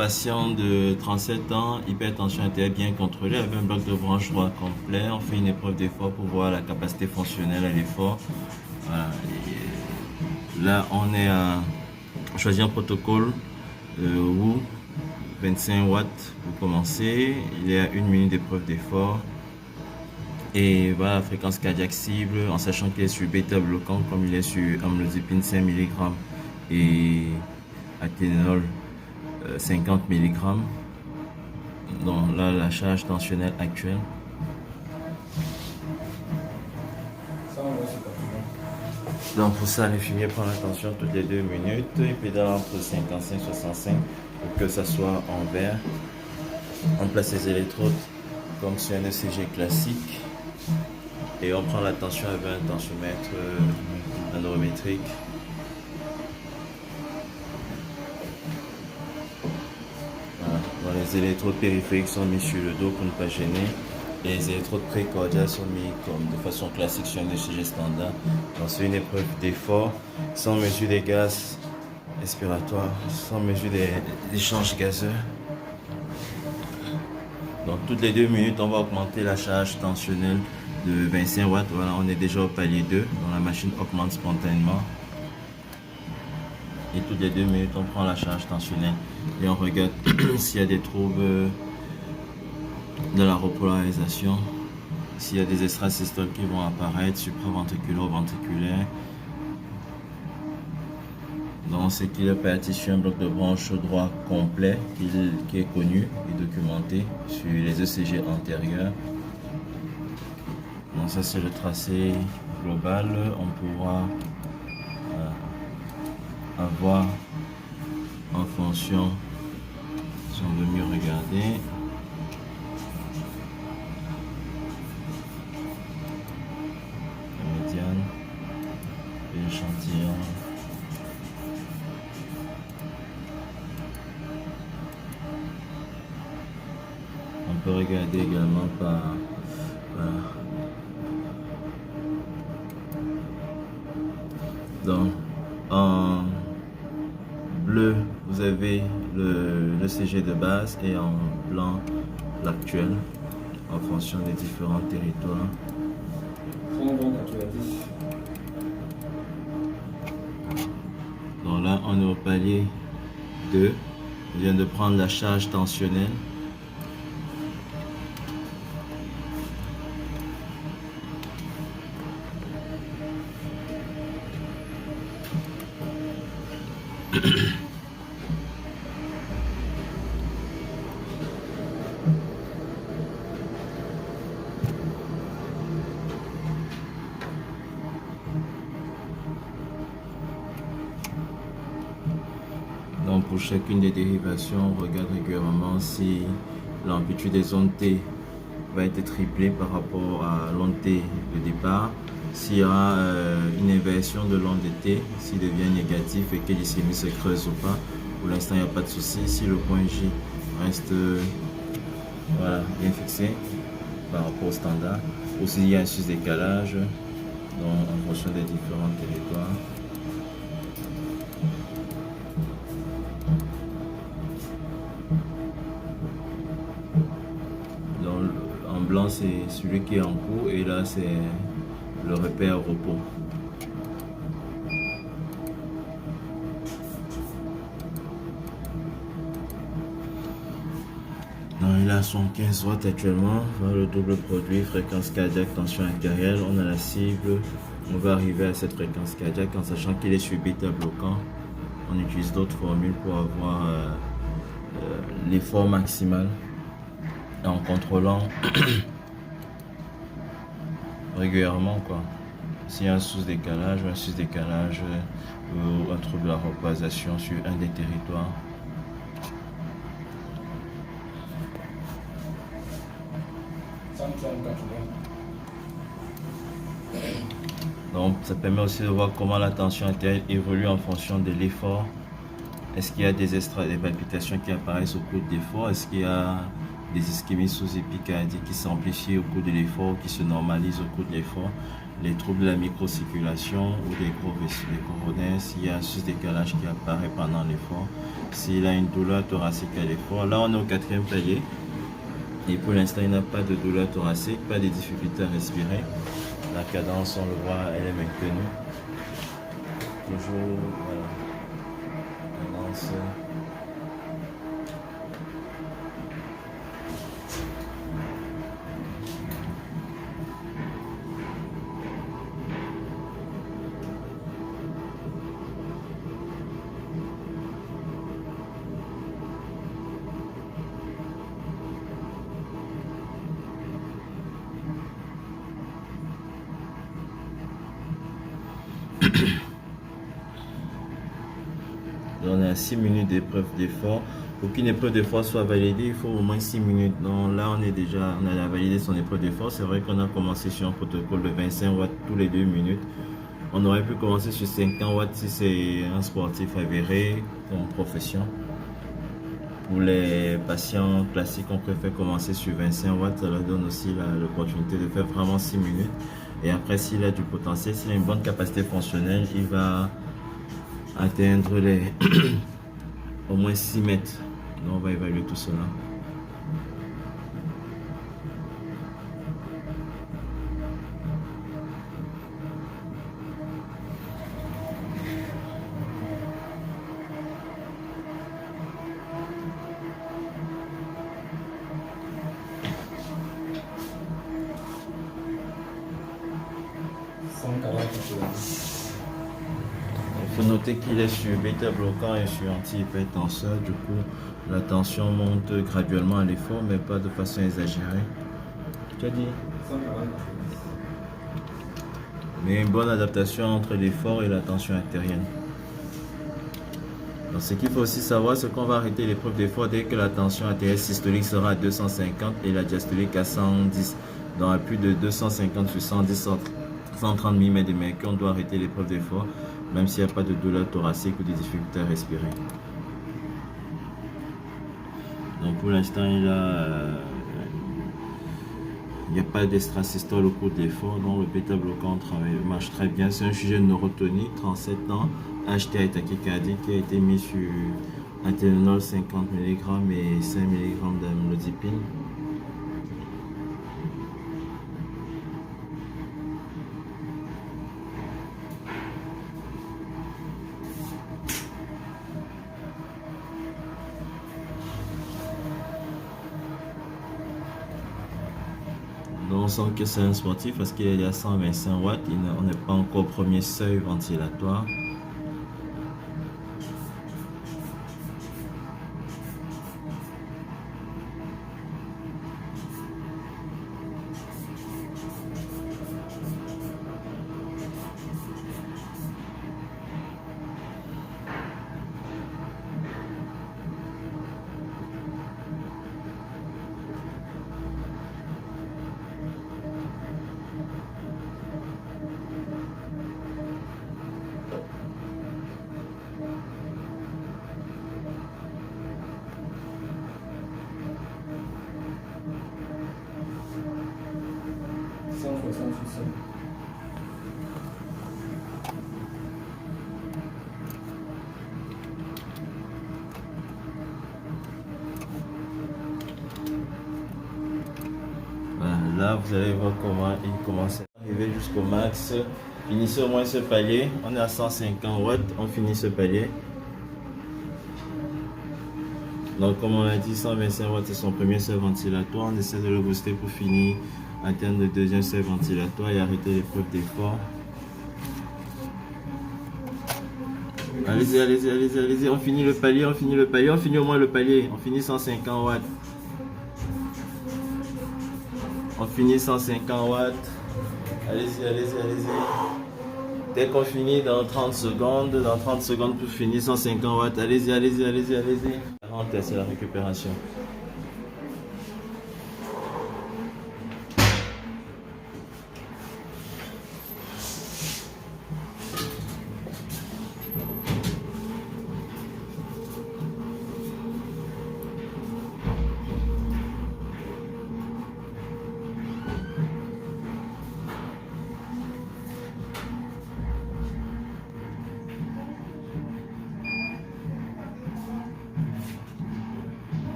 patient de 37 ans, hypertension artérielle bien contrôlée, avec un bloc de branche droit complet. On fait une épreuve d'effort pour voir la capacité fonctionnelle à l'effort. Voilà. Là, on est à choisir un protocole WHOO, 25 watts pour commencer. Il y a 1 minute d'épreuve d'effort. Et voilà la fréquence cardiaque cible, en sachant qu'il est sur bêta-bloquant, comme il est sur amlodipine 5 mg et athénol 50 mg. Donc là, la charge tensionnelle actuelle. Donc pour ça, l'infirmier prend la tension toutes les 2 minutes. Il pédale entre 55 et 65 pour que ça soit en vert. On place les électrodes comme sur un ECG classique. Et on prend la tension avec un tensiomètre anérométrique. Voilà. Donc les électrodes périphériques sont mis sur le dos pour ne pas gêner. Et les électrodes précordiales sont mis comme de façon classique sur un ECG standard. Donc c'est une épreuve d'effort, sans mesure des gaz respiratoires, sans mesure des échanges gazeux. Donc toutes les 2 minutes, on va augmenter la charge tensionnelle de 25 watts. Voilà, on est déjà au palier 2, donc la machine augmente spontanément. Et toutes les 2 minutes, on prend la charge tensionnelle et on regarde s'il y a des troubles de la repolarisation, s'il y a des extrasystoles qui vont apparaître, supraventriculaire ou ventriculaire. Donc c'est qu'il est parti sur un bloc de branche droit complet qui est connu et documenté sur les ECG antérieurs. Donc ça c'est le tracé global. On pourra avoir en fonction, si on veut mieux regarder, la médiane et l'échantillon. On peut regarder également par donc en bleu vous avez le CG de base et en blanc l'actuel en fonction des différents territoires. Donc là on est au palier 2, on vient de prendre la charge tensionnelle. Donc pour chacune des dérivations, on regarde régulièrement si l'amplitude des ondes T va être triplée par rapport à l'onde T de départ. S'il y aura une inversion de l'onde T, s'il devient négatif et que l'ischémie se creuse ou pas, pour l'instant il n'y a pas de souci. Si le point J reste voilà, bien fixé par rapport au standard, ou s'il y a un sus-décalage en fonction des différents territoires. Donc, en blanc c'est celui qui est en cours et là c'est le repère repos. Donc, il a 115 watts actuellement, le double produit, fréquence cardiaque, tension artérielle. On a la cible, on va arriver à cette fréquence cardiaque en sachant qu'il est sur bêta bloquant. On utilise d'autres formules pour avoir l'effort maximal en contrôlant régulièrement quoi. S'il y a un sous-décalage ou un trouble de la repolarisation sur un des territoires. Donc ça permet aussi de voir comment la tension artérielle évolue en fonction de l'effort. Est-ce qu'il y a des palpitations qui apparaissent au cours de l'effort? Est-ce qu'il y a des ischémies sous-épicardiques qui s'amplifient au cours de l'effort, qui se normalisent au cours de l'effort? les troubles de la microcirculation ou des gros coronaires, s'il y a un sous-décalage qui apparaît pendant l'effort, s'il a une douleur thoracique à l'effort. Là, on est au 4e palier. Et pour l'instant, il n'a pas de douleur thoracique, pas de difficulté à respirer. La cadence, on le voit, elle est maintenue. Toujours, voilà. Cadence. On est à 6 minutes d'épreuve d'effort. Pour qu'une épreuve d'effort soit validée, il faut au moins 6 minutes. Donc là, on a validé son épreuve d'effort. C'est vrai qu'on a commencé sur un protocole de 25 watts tous les 2 minutes. On aurait pu commencer sur 50 watts si c'est un sportif avéré en profession. Pour les patients classiques, on préfère commencer sur 25 watts. Ça leur donne aussi l'opportunité de faire vraiment 6 minutes. Et après, s'il a du potentiel, s'il a une bonne capacité fonctionnelle, il va atteindre les au moins 6 mètres. Donc on va évaluer tout cela. Il faut noter qu'il est sur bêta bloquant et sur antihypertenseur. Du coup, la tension monte graduellement à l'effort, mais pas de façon exagérée. Tu as dit? Mais une bonne adaptation entre l'effort et la tension artérielle. Donc, ce qu'il faut aussi savoir, c'est qu'on va arrêter l'épreuve d'effort dès que la tension artérielle systolique sera à 250 et la diastolique à 110. Donc, à plus de 250 sur 110, 130 mm de mercure, on doit arrêter l'épreuve d'effort, même s'il n'y a pas de douleur thoracique ou de difficultés à respirer. Donc pour l'instant, il n'y a pas d'extrasystole au cours de l'effort, donc le bêta-bloquant marche très bien. C'est un sujet de neurotonie, 37 ans, HTA et tachycardie, qui a été mis sur aténolol 50 mg et 5 mg d'amlodipine. Donc on sent que c'est un sportif parce qu'il est à 125 watts, on n'est pas encore au premier seuil ventilatoire. Voilà, là vous allez voir comment il commence à arriver jusqu'au max. Finissez au moins ce palier. On est à 150 watts, on finit ce palier. Donc comme on a dit, 125 watts c'est son premier seuil ventilatoire. On essaie de le booster pour finir, atteindre le deuxième seuil ventilatoire et arrêter l'épreuve d'effort. Allez-y, allez-y, allez-y, allez-y. On finit le palier, on finit le palier, on finit au moins le palier. On finit 150 watts. On finit 150 watts. Allez-y, allez-y, allez-y. Dès qu'on finit dans 30 secondes pour finir 150 watts. Allez-y, allez-y, allez-y, allez-y. C'est la récupération.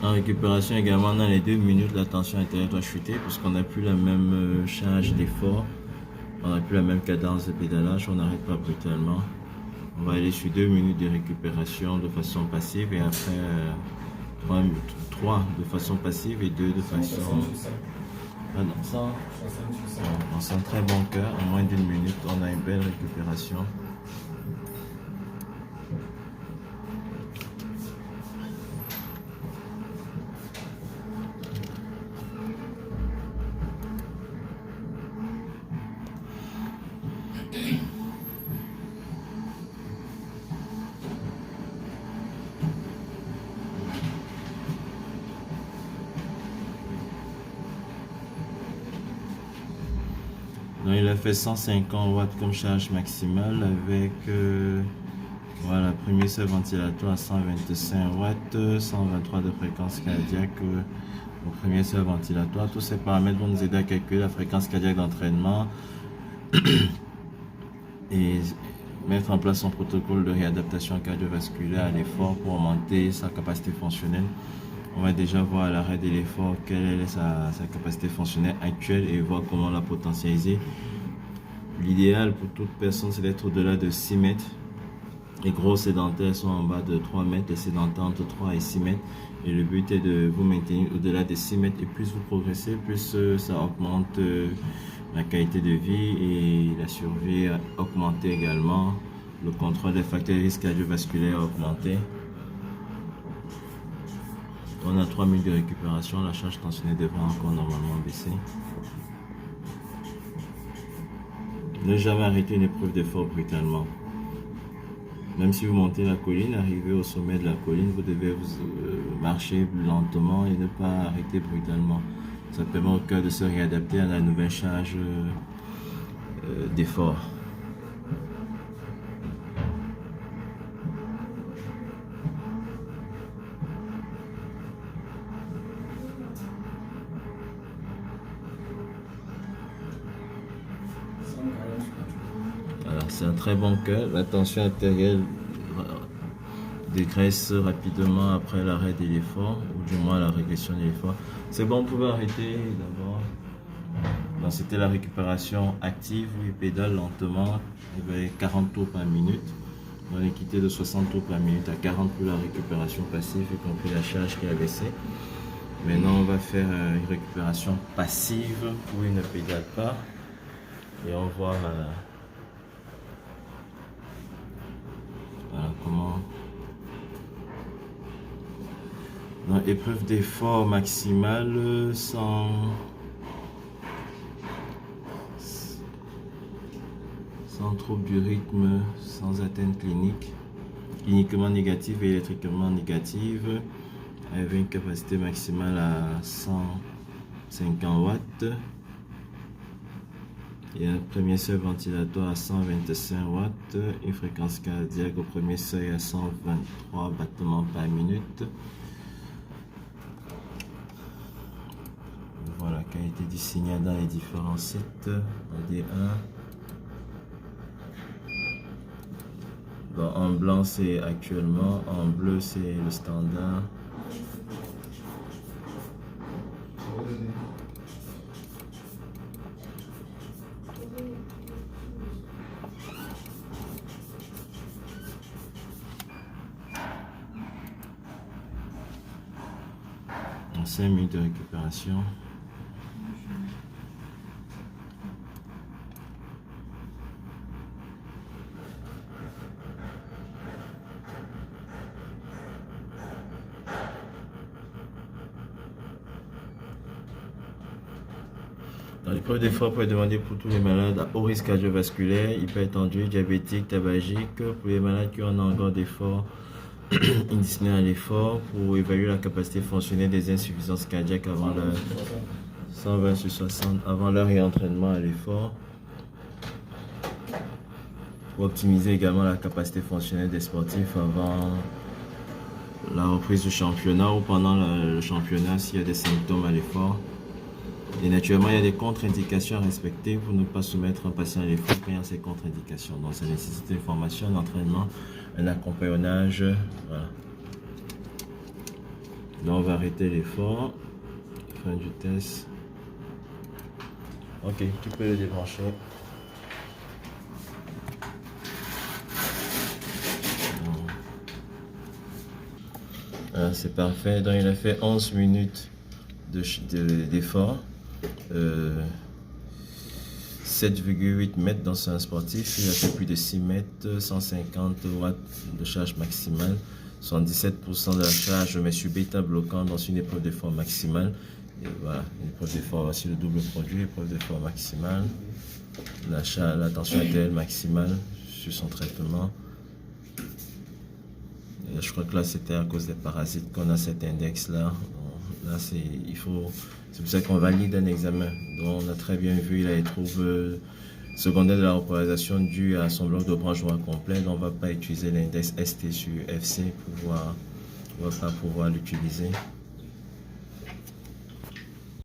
En récupération également, dans les 2 minutes, la tension artérielle doit chuter puisqu'on n'a plus la même charge d'effort, on n'a plus la même cadence de pédalage, on n'arrête pas brutalement. On va aller sur 2 minutes de récupération de façon passive et après 3 de façon passive et 2 de façon... On sent très bon cœur, en moins d'1 minute, on a une belle récupération. Donc, il a fait 150 watts comme charge maximale avec voilà, premier seuil ventilatoire à 125 watts, 123 de fréquence cardiaque au premier seuil ventilatoire. Tous ces paramètres vont nous aider à calculer la fréquence cardiaque d'entraînement et mettre en place son protocole de réadaptation cardiovasculaire à l'effort pour augmenter sa capacité fonctionnelle. On va déjà voir à l'arrêt de l'effort quelle est sa capacité fonctionnelle actuelle et voir comment la potentialiser. L'idéal pour toute personne, c'est d'être au-delà de 6 mètres. Les gros sédentaires sont en bas de 3 mètres, les sédentaires entre 3 et 6 mètres. Et le but est de vous maintenir au-delà de 6 mètres. Et plus vous progressez, plus ça augmente la qualité de vie et la survie a augmenté également. Le contrôle des facteurs de risque cardiovasculaire a augmenté. On a 3 minutes de récupération, la charge tensionnelle devrait encore normalement baisser. Ne jamais arrêter une épreuve d'effort brutalement. Même si vous montez la colline, arrivez au sommet de la colline, vous devez marcher lentement et ne pas arrêter brutalement. Ça permet au cœur de se réadapter à la nouvelle charge d'effort. C'est un très bon cœur. La tension artérielle dégraisse rapidement après l'arrêt de l'effort, ou du moins la régression de l'effort. C'est bon, vous pouvez arrêter d'abord. C'était la récupération active où il pédale lentement, avec 40 tours par minute. On est quitté de 60 tours par minute à 40 pour la récupération passive, y compris la charge qui a baissé. Maintenant, on va faire une récupération passive où il ne pédale pas. Et on va voir comment. Dans épreuve d'effort maximale sans trouble du rythme, sans atteinte clinique, cliniquement négative et électriquement négative, avec une capacité maximale à 150 watts et un premier seuil ventilatoire à 125 watts, une fréquence cardiaque au premier seuil à 123 battements par minute. Voilà la qualité du signal dans les différents sites. D1. Bon, en blanc c'est actuellement, en bleu c'est le standard. En 5 minutes de récupération. Dans l'épreuve d'effort, peut être demandé pour tous les malades à haut risque cardiovasculaire, hypertendus, diabétiques, tabagiques, pour les malades qui ont un engort d'effort indiscipliné à l'effort, pour évaluer la capacité fonctionnelle des insuffisances cardiaques avant leur 120/60 avant leur réentraînement à l'effort, pour optimiser également la capacité fonctionnelle des sportifs avant la reprise du championnat ou pendant le championnat s'il y a des symptômes à l'effort. Et naturellement, il y a des contre-indications à respecter pour ne pas soumettre un patient à l'effort quand il y a ces contre-indications. Donc, ça nécessite une formation, un entraînement, un accompagnage. Voilà. Là, on va arrêter l'effort. Fin du test. Ok, tu peux le débrancher. Voilà, c'est parfait. Donc, il a fait 11 minutes d'effort. 7,8 mètres dans un sportif. Il a fait plus de 6 mètres, 150 watts de charge maximale. 77% de la charge, mais sur bêta bloquant dans une épreuve d'effort maximale. Et voilà, une épreuve d'effort, voici le double produit, épreuve d'effort maximale. La tension artérielle maximale sur son traitement. Et je crois que là, c'était à cause des parasites qu'on a cet index-là. Là, c'est pour ça qu'on valide un examen. Donc, on a très bien vu, il a des troubles secondaires de la repolarisation dû à son bloc de branche droit complet. Donc, on ne va pas utiliser l'index ST sur FC on va pas pouvoir l'utiliser.